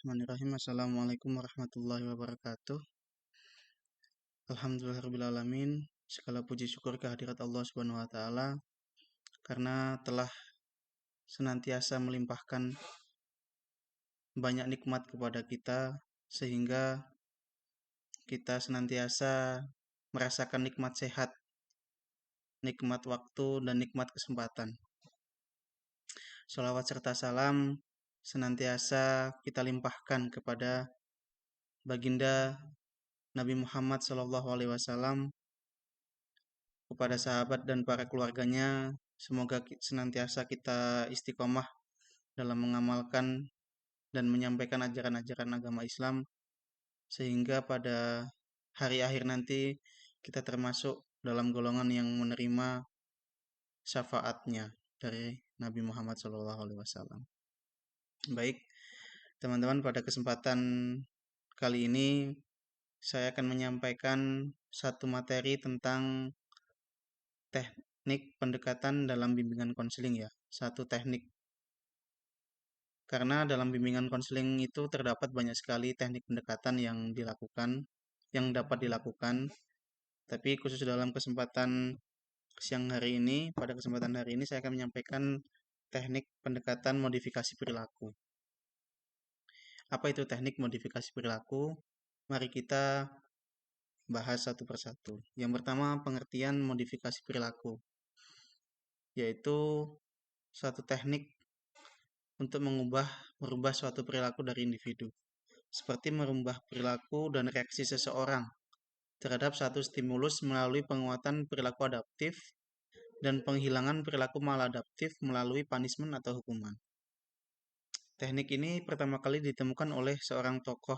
Bismillahirrahmanirrahim. Assalamualaikum warahmatullahi wabarakatuh. Alhamdulillahirrahmanirrahim. Segala puji syukur kehadirat Allah Subhanahu wa taala karena telah senantiasa melimpahkan banyak nikmat kepada kita sehingga kita senantiasa merasakan nikmat sehat, nikmat waktu dan nikmat kesempatan. Sholawat serta salam senantiasa kita limpahkan kepada baginda Nabi Muhammad SAW, kepada sahabat dan para keluarganya. Semoga senantiasa kita istiqomah dalam mengamalkan dan menyampaikan ajaran-ajaran agama Islam, sehingga pada hari akhir nanti kita termasuk dalam golongan yang menerima syafaatnya dari Nabi Muhammad SAW. Baik, teman-teman, pada kesempatan kali ini saya akan menyampaikan satu materi tentang teknik pendekatan dalam bimbingan konseling, ya. Satu teknik. Karena dalam bimbingan konseling itu terdapat banyak sekali teknik pendekatan yang dapat dilakukan. Tapi khusus dalam kesempatan pada kesempatan hari ini saya akan menyampaikan teknik pendekatan modifikasi perilaku. Apa itu teknik modifikasi perilaku? Mari kita bahas satu persatu. Yang pertama, pengertian modifikasi perilaku, yaitu suatu teknik untuk merubah suatu perilaku dari individu, seperti merubah perilaku dan reaksi seseorang terhadap satu stimulus melalui penguatan perilaku adaptif dan penghilangan perilaku maladaptif melalui punishment atau hukuman. Teknik ini pertama kali ditemukan oleh seorang tokoh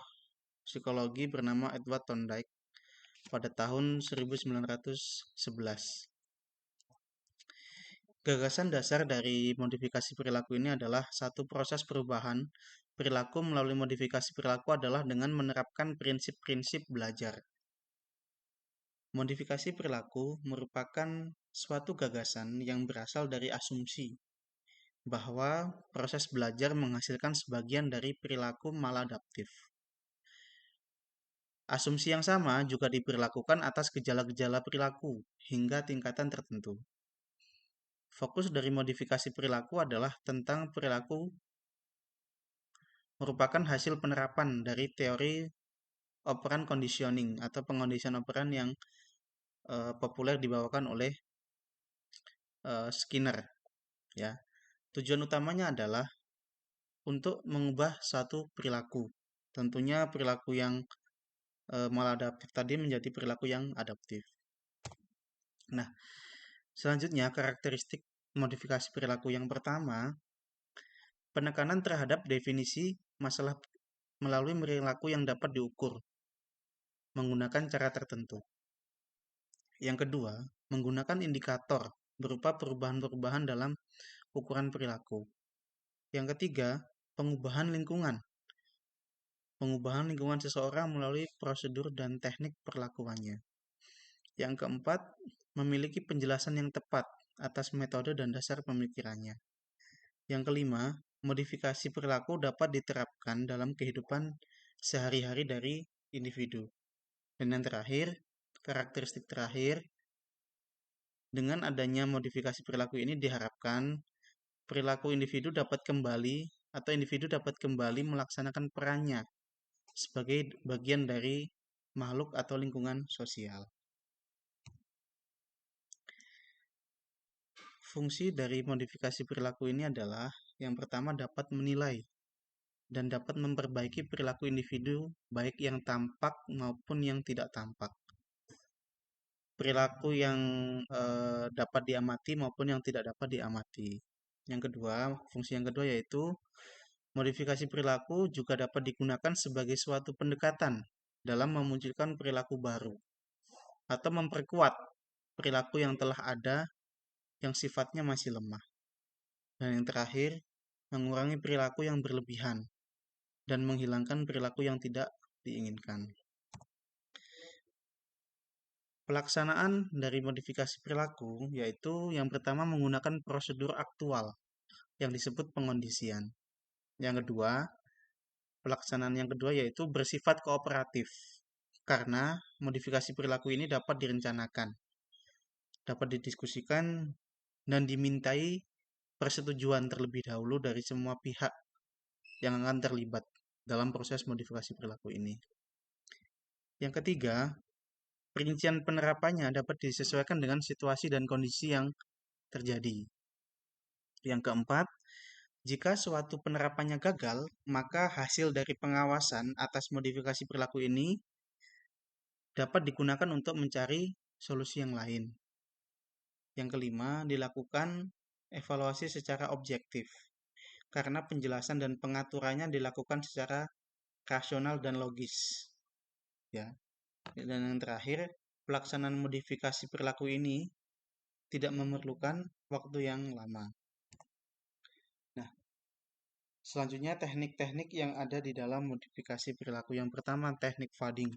psikologi bernama Edward Thorndike pada tahun 1911. Gagasan dasar dari modifikasi perilaku ini adalah satu proses perubahan perilaku melalui modifikasi perilaku adalah dengan menerapkan prinsip-prinsip belajar. Modifikasi perilaku merupakan suatu gagasan yang berasal dari asumsi bahwa proses belajar menghasilkan sebagian dari perilaku maladaptif. Asumsi yang sama juga diberlakukan atas gejala-gejala perilaku hingga tingkatan tertentu. Fokus dari modifikasi perilaku adalah tentang perilaku merupakan hasil penerapan dari teori operant conditioning atau pengondisian operan yang populer dibawakan oleh Skinner, ya. Tujuan utamanya adalah untuk mengubah satu perilaku. Tentunya perilaku yang maladaptif tadi menjadi perilaku yang adaptif. Nah, selanjutnya karakteristik modifikasi perilaku yang pertama, penekanan terhadap definisi masalah melalui perilaku yang dapat diukur menggunakan cara tertentu. Yang kedua, menggunakan indikator berupa perubahan-perubahan dalam ukuran perilaku. Yang ketiga, pengubahan lingkungan. Pengubahan lingkungan seseorang melalui prosedur dan teknik perlakuannya. Yang keempat, memiliki penjelasan yang tepat atas metode dan dasar pemikirannya. Yang kelima, modifikasi perilaku dapat diterapkan dalam kehidupan sehari-hari dari individu. Dan yang terakhir, karakteristik terakhir, dengan adanya modifikasi perilaku ini diharapkan perilaku individu dapat kembali melaksanakan perannya sebagai bagian dari makhluk atau lingkungan sosial. Fungsi dari modifikasi perilaku ini adalah yang pertama dapat menilai dan dapat memperbaiki perilaku individu baik yang tampak maupun yang tidak tampak. Perilaku yang dapat diamati maupun yang tidak dapat diamati. Fungsi yang kedua yaitu modifikasi perilaku juga dapat digunakan sebagai suatu pendekatan dalam memunculkan perilaku baru atau memperkuat perilaku yang telah ada yang sifatnya masih lemah. Dan yang terakhir, mengurangi perilaku yang berlebihan dan menghilangkan perilaku yang tidak diinginkan. Pelaksanaan dari modifikasi perilaku yaitu yang pertama menggunakan prosedur aktual yang disebut pengondisian. Yang kedua, pelaksanaan yang kedua yaitu bersifat kooperatif. Karena modifikasi perilaku ini dapat direncanakan, dapat didiskusikan, dan dimintai persetujuan terlebih dahulu dari semua pihak yang akan terlibat dalam proses modifikasi perilaku ini. Yang ketiga, perincian penerapannya dapat disesuaikan dengan situasi dan kondisi yang terjadi. Yang keempat, jika suatu penerapannya gagal, maka hasil dari pengawasan atas modifikasi perilaku ini dapat digunakan untuk mencari solusi yang lain. Yang kelima, dilakukan evaluasi secara objektif, karena penjelasan dan pengaturannya dilakukan secara rasional dan logis. Ya. Dan yang terakhir, pelaksanaan modifikasi perilaku ini tidak memerlukan waktu yang lama. Nah, selanjutnya teknik-teknik yang ada di dalam modifikasi perilaku. Yang pertama, teknik fading.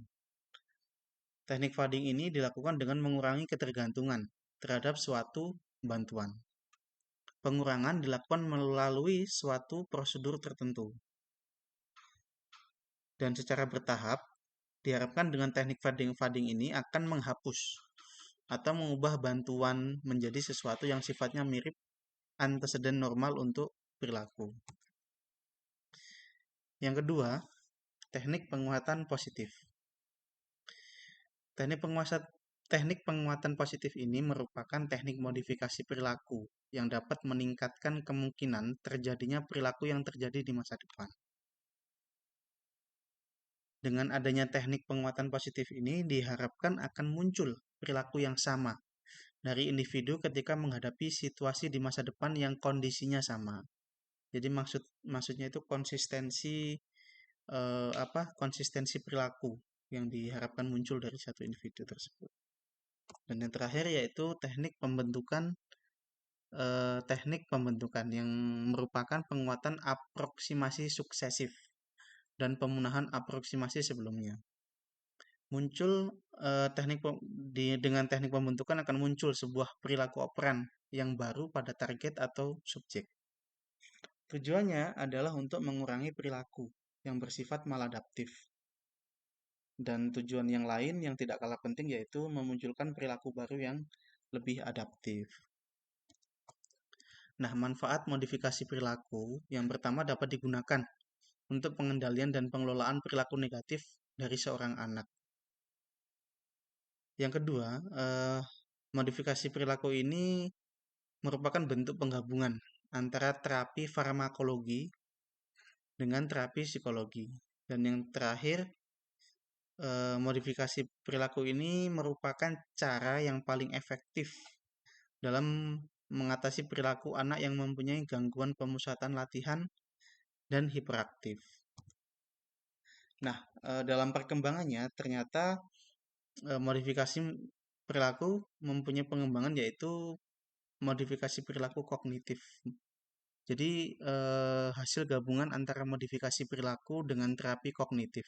Teknik fading ini dilakukan dengan mengurangi ketergantungan terhadap suatu bantuan. Pengurangan dilakukan melalui suatu prosedur tertentu. Dan secara bertahap, diharapkan dengan teknik fading ini akan menghapus atau mengubah bantuan menjadi sesuatu yang sifatnya mirip anteseden normal untuk perilaku. Yang kedua, teknik penguatan positif. Teknik penguatan positif ini merupakan teknik modifikasi perilaku yang dapat meningkatkan kemungkinan terjadinya perilaku yang terjadi di masa depan. Dengan adanya teknik penguatan positif ini diharapkan akan muncul perilaku yang sama dari individu ketika menghadapi situasi di masa depan yang kondisinya sama. Jadi maksudnya itu konsistensi perilaku yang diharapkan muncul dari satu individu tersebut. Dan yang terakhir yaitu teknik pembentukan yang merupakan penguatan aproksimasi suksesif dan pemunahan aproksimasi sebelumnya. Dengan teknik pembentukan akan muncul sebuah perilaku operan yang baru pada target atau subjek. Tujuannya adalah untuk mengurangi perilaku yang bersifat maladaptif. Dan tujuan yang lain yang tidak kalah penting yaitu memunculkan perilaku baru yang lebih adaptif. Nah, manfaat modifikasi perilaku yang pertama dapat digunakan untuk pengendalian dan pengelolaan perilaku negatif dari seorang anak. Yang kedua, modifikasi perilaku ini merupakan bentuk penggabungan antara terapi farmakologi dengan terapi psikologi. Dan yang terakhir, modifikasi perilaku ini merupakan cara yang paling efektif dalam mengatasi perilaku anak yang mempunyai gangguan pemusatan latihan dan hiperaktif. Nah, dalam perkembangannya ternyata modifikasi perilaku mempunyai pengembangan yaitu modifikasi perilaku kognitif. Jadi hasil gabungan antara modifikasi perilaku dengan terapi kognitif.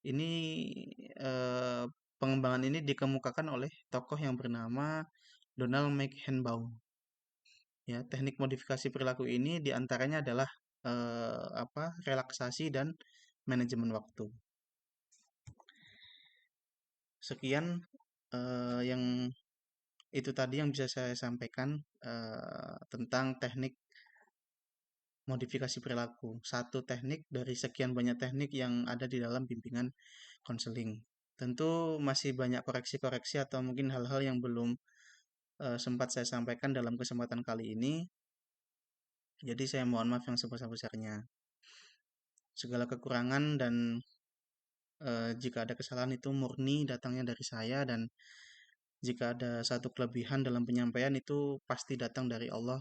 Ini eh, pengembangan ini dikemukakan oleh tokoh yang bernama Donald McHenbaum. Ya, teknik modifikasi perilaku ini diantaranya adalah relaksasi dan manajemen waktu. Sekian yang itu tadi yang bisa saya sampaikan tentang teknik modifikasi perilaku. Satu teknik dari sekian banyak teknik yang ada di dalam bimbingan konseling. Tentu masih banyak koreksi-koreksi atau mungkin hal-hal yang belum sempat saya sampaikan dalam kesempatan kali ini. Jadi saya mohon maaf yang sebesar-besarnya. Segala kekurangan dan jika ada kesalahan itu murni datangnya dari saya dan jika ada satu kelebihan dalam penyampaian itu pasti datang dari Allah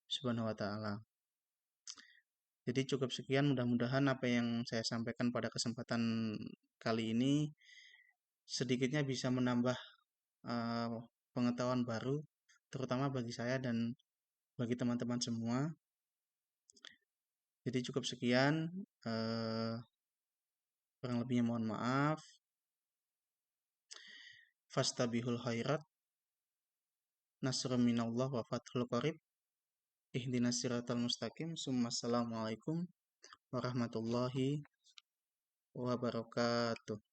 Subhanahu wa taala. Jadi cukup sekian, mudah-mudahan apa yang saya sampaikan pada kesempatan kali ini sedikitnya bisa menambah uh, pengetahuan baru, terutama bagi saya dan bagi teman-teman semua. Jadi cukup sekian, kurang lebihnya mohon maaf. Fastabihul khairat, nasrun minallah wa fathul qarib, ihdinas siratal mustaqim, summa assalamualaikum warahmatullahi wabarakatuh.